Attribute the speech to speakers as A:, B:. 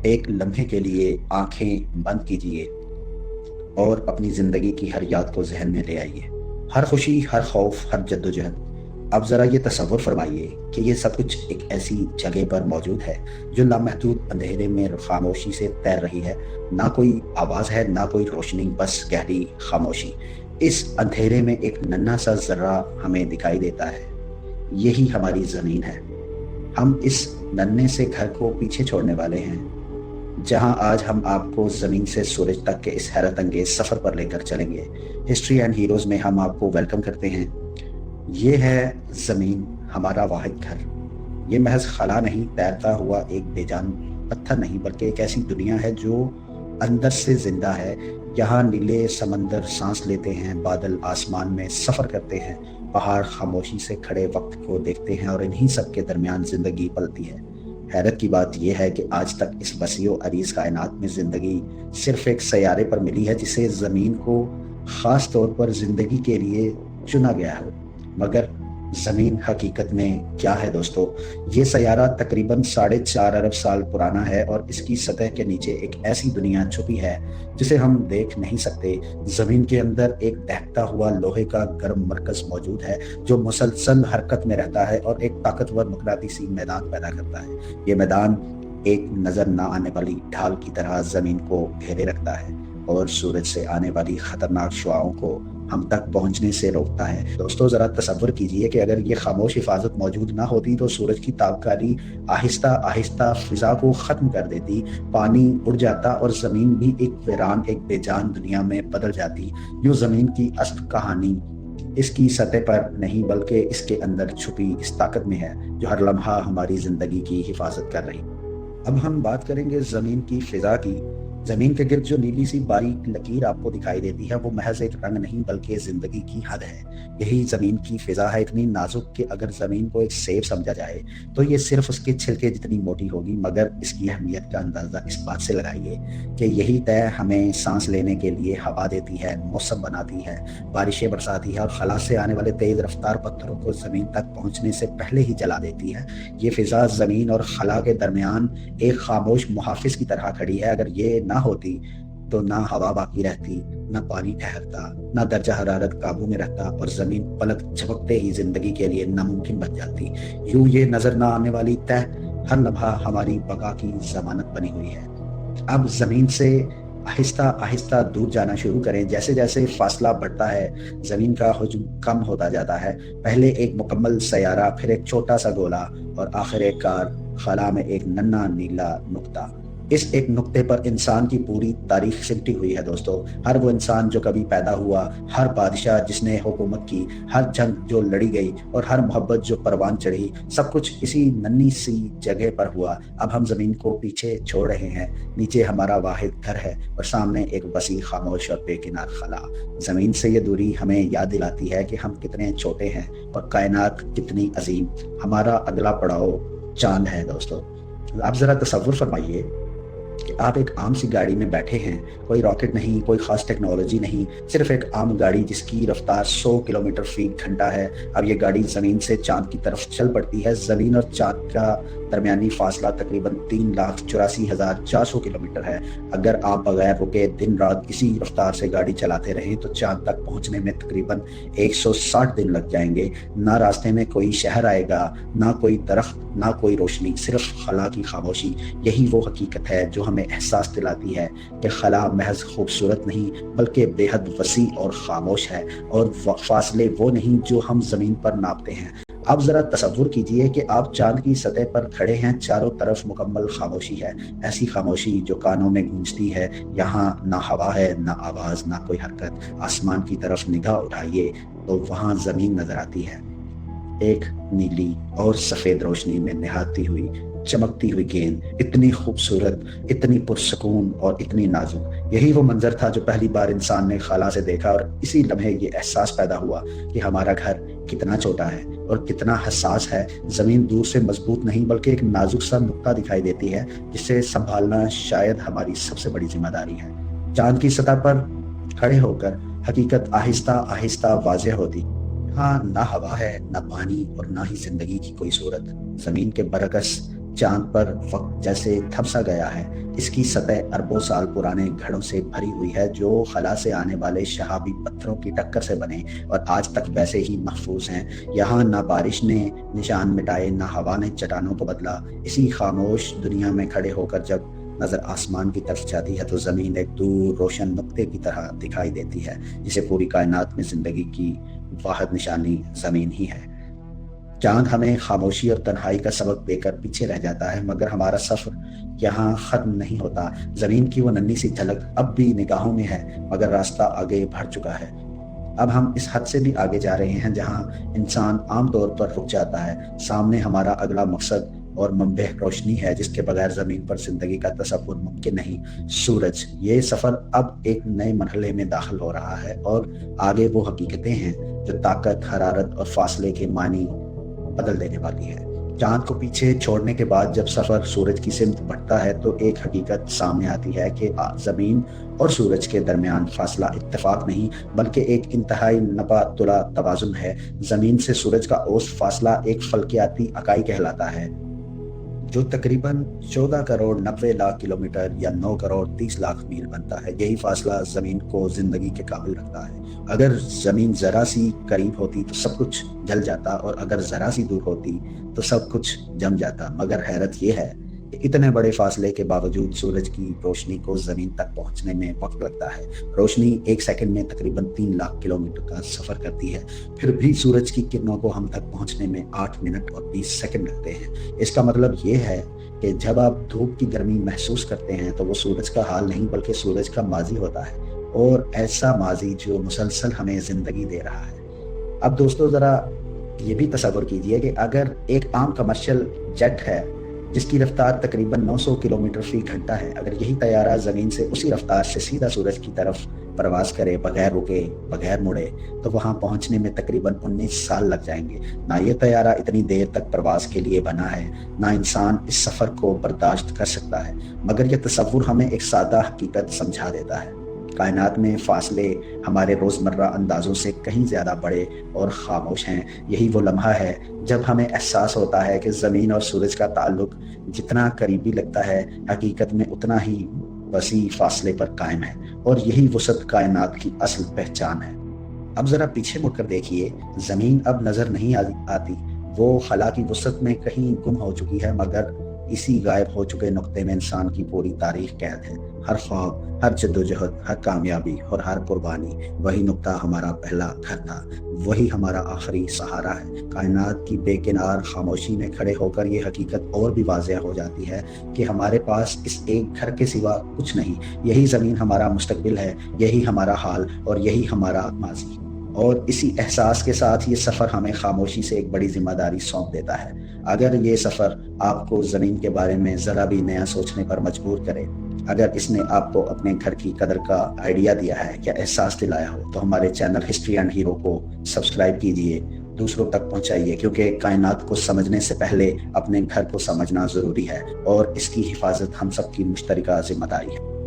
A: एक लम्हे के लिए आंखें बंद कीजिए और अपनी जिंदगी की हर याद को जहन में ले आइए। हर खुशी, हर खौफ, हर जद्दोजहद। अब जरा ये तसव्वुर फरमाइए कि ये सब कुछ एक ऐसी जगह पर मौजूद है जो लामहदूद अंधेरे में खामोशी से तैर रही है। ना कोई आवाज है, ना कोई रोशनी, बस गहरी खामोशी। इस अंधेरे में एक नन्हा सा जर्रा हमें दिखाई देता है। यही हमारी जमीन है। हम इस नन्हे से घर को पीछे छोड़ने वाले हैं, जहां आज हम आपको जमीन से सूरज तक के इस हैरत अंगेज सफर पर लेकर चलेंगे। हिस्ट्री एंड हीरोज में हम आपको वेलकम करते हैं। ये है जमीन, हमारा वाहिद घर। ये महज खला नहीं, तैरता हुआ एक बेजान पत्थर नहीं, बल्कि एक ऐसी दुनिया है जो अंदर से जिंदा है। यहाँ नीले समंदर सांस लेते हैं, बादल आसमान में सफर करते हैं, पहाड़ खामोशी से खड़े वक्त को देखते हैं, और इन्हीं सब के दरमियान जिंदगी पलती है। हैरत की बात यह है कि आज तक इस वसीओ अरीज कायनात में जिंदगी सिर्फ एक सैयारे पर मिली है, जिसे जमीन को खास तौर पर जिंदगी के लिए चुना गया है। मगर जमीन हकीकत में क्या है दोस्तों? ये सैयारा तकरीबन 4.5 अरब साल पुराना है, और इसकी सतह के नीचे एक ऐसी दुनिया छुपी है जिसे हम देख नहीं सकते। जमीन के अंदर एक दहकता हुआ लोहे का गर्म मरकज मौजूद है जो मुसलसल हरकत में रहता है और एक ताकतवर मकनातीसी मैदान पैदा करता है। ये मैदान एक नजर ना आने वाली ढाल की तरह जमीन को घेरे रखता है और सूरज से आने वाली खतरनाक शुआओं को हम तक पहुंचने से रोकता है। दोस्तों, जरा तसव्वुर कीजिए कि अगर ये खामोश हिफाजत मौजूद ना होती तो सूरज की ताबकारी आहिस्ता आहिस्ता फिजा को खत्म कर देती, पानी उड़ जाता और जमीन भी एक वीरान, एक बेजान दुनिया में बदल जाती। यूं जमीन की असल कहानी इसकी सतह पर नहीं, बल्कि इसके अंदर छुपी इस ताकत में है जो हर लम्हा हमारी जिंदगी की हिफाजत कर रही। अब हम बात करेंगे जमीन की फिजा की। जमीन के गिर्द जो नीली सी बारीक लकीर आपको दिखाई देती है, वो महज एक रंग नहीं बल्कि जिंदगी की हद है। यही जमीन की फिजा है, इतनी नाजुक कि अगर जमीन को एक सेब समझा जाए तो ये सिर्फ उसके छिलके जितनी मोटी होगी। मगर इसकी अहमियत का अंदाजा इस बात से लगाइए कि यही तय हमें सांस लेने के लिए हवा देती है, मौसम बनाती है, बारिशें बरसाती है और खला से आने वाले तेज रफ्तार पत्थरों को जमीन तक पहुंचने से पहले ही जला देती है। ये फिजा जमीन और खला के दरमियान एक खामोश मुहाफिज की तरह खड़ी है। अगर ये ना होती तो ना हवा बाकी रहती, ना पानी ठहरता, ना दर्जा हरारत काबू में रहता, और जमीन पलक झपकते ही जिंदगी के लिए नामुमकिन बन जाती। यूं ये नजर ना आने वाली तय हर लम्हा हमारी बका की जमानत बनी हुई है। अब जमीन से आहिस्ता आहिस्ता दूर जाना शुरू करें। जैसे जैसे फासला बढ़ता है, जमीन का हुज्म कम होता जाता है। पहले एक मुकम्मल सैयारा, फिर एक छोटा सा गोला, और आखिरकार खला में एक नन्हा नीला नुक्ता। इस एक नुक्ते पर इंसान की पूरी तारीख सिमटी हुई है दोस्तों। हर वो इंसान जो कभी पैदा हुआ, हर बादशाह जिसने हुकूमत की, हर जंग जो लड़ी गई, और हर मोहब्बत जो परवान चढ़ी, सब कुछ इसी नन्ही सी जगह पर हुआ। अब हम जमीन को पीछे छोड़ रहे हैं। नीचे हमारा वाहिद घर है और सामने एक वसी, खामोश और बेकिनार खला। जमीन से ये दूरी हमें याद दिलाती है कि हम कितने छोटे हैं और कायनात कितनी अजीम। हमारा अगला पड़ाव चांद है दोस्तों। आप जरा तसव्वुर फरमाइए कि आप एक आम सी गाड़ी में बैठे हैं। कोई रॉकेट नहीं, कोई खास टेक्नोलॉजी नहीं, सिर्फ एक आम गाड़ी जिसकी रफ्तार 100 किलोमीटर फी घंटा है। अब ये गाड़ी जमीन से चांद की तरफ चल पड़ती है। जमीन और चांद का दरमियानी फासला तकरीबन 3,84,400 किलोमीटर है। अगर आप बगैर रुके दिन रात इसी रफ्तार से गाड़ी चलाते रहें तो चांद तक पहुंचने में तकरीबन 160 दिन लग जाएंगे। ना रास्ते में कोई शहर आएगा, ना कोई दरख्त, ना कोई रोशनी, सिर्फ खला की खामोशी। यही वो हकीकत है जो हमें एहसास दिलाती है कि खला महज खूबसूरत नहीं बल्कि बेहद वसी और खामोश है, और फासले वो नहीं जो हम जमीन पर नापते हैं। अब जरा तसव्वुर कीजिए कि आप चांद की सतह पर खड़े हैं, चारों तरफ मुकम्मल खामोशी है। ऐसी खामोशी जो कानों में गूंजती है। यहाँ ना हवा है, ना आवाज, ना कोई हरकत। आसमान की तरफ निगाह उठाइए तो वहां जमीन नजर आती है, एक नीली और सफेद रोशनी में निहारती हुई, चमकती हुई गेंद, इतनी खूबसूरत, इतनी पुरसकून और इतनी नाजुक। यही वो मंजर था जो पहली बार इंसान ने खाला से देखा, और इसी लम्हे ये एहसास पैदा हुआ कि हमारा घर कितना छोटा है और कितना हसास है। जमीन दूर से मजबूत नहीं बल्कि एक नाजुक सा नुक्ता दिखाई देती है जिसे संभालना शायद हमारी सबसे बड़ी जिम्मेदारी है। चांद की सतह पर खड़े होकर हकीकत आहिस्ता आहिस्ता वाज़ेह होती। हाँ, ना हवा है, ना पानी, और ना ही जिंदगी की कोई सूरत। जमीन के बरकस चांद पर वक्त जैसे थम सा गया है। इसकी सतह अरबों साल पुराने घड़ों से भरी हुई है जो खला से आने वाले शहाबी पत्थरों की टक्कर से बने और आज तक वैसे ही महफूज हैं। यहाँ ना बारिश ने निशान मिटाए, ना हवा ने चट्टानों को बदला। इसी खामोश दुनिया में खड़े होकर जब नजर आसमान की तरफ जाती है तो जमीन एक दूर रोशन नुक्ते की तरह दिखाई देती है, जिसे पूरी कायनात में जिंदगी की वाहिद निशानी जमीन ही है। चांद हमें खामोशी और तन्हाई का सबक देकर पीछे रह जाता है, मगर हमारा सफर यहाँ खत्म नहीं होता। जमीन की वो नन्ही सी झलक अब भी निगाहों में है, मगर रास्ता आगे बढ़ चुका है। अब हम इस हद से भी आगे जा रहे हैं जहाँ इंसान आमतौर पर रुक जाता है। सामने हमारा अगला मकसद और मंबे रोशनी है जिसके बगैर जमीन पर जिंदगी का तसव्वुर मुमकिन नहीं। सूरज। ये सफर अब एक नए मरहले में दाखिल हो रहा है और आगे वो हकीकतें हैं जो ताकत, हरारत और फासले के मानी बदल देने वाली है। चांद को पीछे छोड़ने के बाद जब सफर सूरज की सिमत बढ़ता है तो एक हकीकत सामने आती है कि जमीन और सूरज के दरमियान फासला इत्तेफाक नहीं बल्कि एक इंतहाई नपा तुला तवाजुन है। जमीन से सूरज का औसत फासला एक फल्कियाती इकाई कहलाता है जो तकरीबन 14 करोड़ 90 लाख किलोमीटर या 9 करोड़ 30 लाख मील बनता है। यही फासला जमीन को जिंदगी के काबिल रखता है। अगर जमीन जरा सी करीब होती तो सब कुछ जल जाता और अगर जरा सी दूर होती तो सब कुछ जम जाता। मगर हैरत यह है कि इतने बड़े फासले के बावजूद सूरज की रोशनी को जमीन तक पहुंचने में वक्त लगता है। रोशनी एक सेकंड में तकरीबन 3 लाख किलोमीटर का सफर करती है, फिर भी सूरज की किरणों को हम तक पहुंचने में 8 मिनट और 20 सेकंड लगते हैं। इसका मतलब ये है कि जब आप धूप की गर्मी महसूस करते हैं तो वो सूरज का हाल नहीं बल्कि सूरज का माजी होता है, और ऐसा माजी जो मुसलसल हमें जिंदगी दे रहा है। अब दोस्तों जरा ये भी तसव्वुर कीजिए कि अगर एक आम कमर्शियल जेट है जिसकी रफ्तार तकरीबन 900 किलोमीटर फी घंटा है, अगर यही तैयारा जमीन से उसी रफ्तार से सीधा सूरज की तरफ प्रवास करे बगैर रुके बगैर मुड़े तो वहां पहुंचने में तकरीबन 19 साल लग जाएंगे। ना ये तैयारा इतनी देर तक प्रवास के लिए बना है, ना इंसान इस सफर को बर्दाश्त कर सकता है, मगर यह तसव्वुर हमें एक सादा हकीकत समझा देता है। कायनात में फासले हमारे रोज़मर्रा अंदाज़ों से कहीं ज़्यादा बड़े और खामोश हैं। यही वो लम्हा है जब हमें एहसास होता है कि ज़मीन और सूरज का ताल्लुक जितना करीबी लगता है हकीकत में उतना ही वसी फासले पर कायम है, और यही वसत कायनात की असल पहचान है। अब ज़रा पीछे मुड़कर देखिए, ज़मीन अब नज़र नहीं आती। वो खला की वसत में कहीं गुम हो चुकी है, मगर इसी गायब हो चुके नुक्ते में इंसान की पूरी तारीख कैद है। हर ख्वाब, हर जद्दोजहद, हर कामयाबी और हर कुर्बानी, वही नुक्ता हमारा पहला घर था, वही हमारा आखिरी सहारा है। कायनात की बेकिनार खामोशी में खड़े होकर ये हकीकत और भी वाज़ेह हो जाती है कि हमारे पास इस एक घर के सिवा कुछ नहीं। यही ज़मीन हमारा मुस्तकबिल है, यही हमारा हाल और यही हमारा माजी। और इसी एहसास के साथ ये सफ़र हमें खामोशी से एक बड़ी जिम्मेदारी सौंप देता है। अगर ये सफ़र आपको ज़मीन के बारे में ज़रा भी नया सोचने पर मजबूर करे, अगर इसने आपको अपने घर की कदर का आइडिया दिया है या एहसास दिलाया हो, तो हमारे चैनल हिस्ट्री एंड हीरो को सब्सक्राइब कीजिए, दूसरों तक पहुंचाइए, क्योंकि कायनात को समझने से पहले अपने घर को समझना ज़रूरी है और इसकी हिफाजत हम सबकी मुश्तरका जिम्मेदारी है।